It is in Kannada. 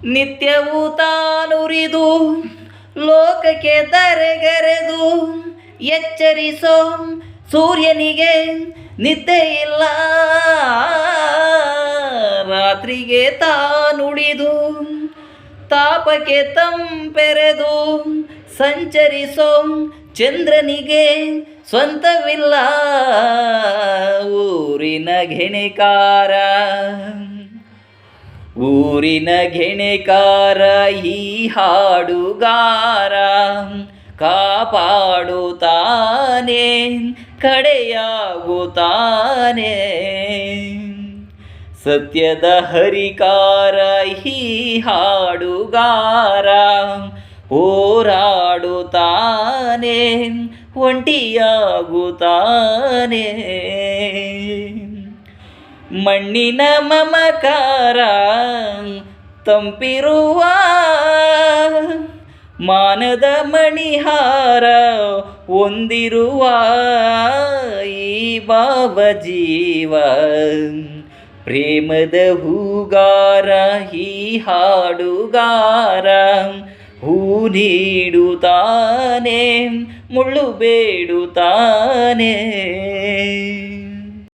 ನಿತ್ಯವೂ ತಾನುರಿದು ಲೋಕಕ್ಕೆ ಧರೆಗೆರೆದು ಎಚ್ಚರಿಸೋ ಸೂರ್ಯನಿಗೆ ನಿದ್ದೆ ಇಲ್ಲ. ರಾತ್ರಿಗೆ ತಾನುಳಿದು ತಾಪಕ್ಕೆ ತಂಪೆರೆದು ಸಂಚರಿಸೋ ಚಂದ್ರನಿಗೆ ಸ್ವಂತವಿಲ್ಲ. ಊರಿನ ಗೆಣೆಕಾರ ಊರಿನ ಗೆಣೆಕಾರ ಈ ಹಾಡುಗಾರ ಕಾಪಾಡುತ್ತಾನೆ ಕಡೆಯಾಗುತ್ತಾನೆ. ಸತ್ಯದ ಹರಿಕಾರ ಈ ಹಾಡುಗಾರ ಹೋರಾಡುತ್ತಾನೆ ಒಂಟಿಯಾಗುತ್ತಾನೆ. ಮಣ್ಣಿನ ಮಮಕಾರ ತಂಪಿರುವ ಮಾನದ ಮಣಿಹಾರ ಹೊಂದಿರುವ ಈ ಭಾವ ಜೀವ ಪ್ರೇಮದ ಹೂಗಾರ ಈ ಹಾಡುಗಾರ ಹೂ ನೀಡುತ್ತಾನೆ ಮುಳ್ಳು ಬೇಡುತ್ತಾನೆ.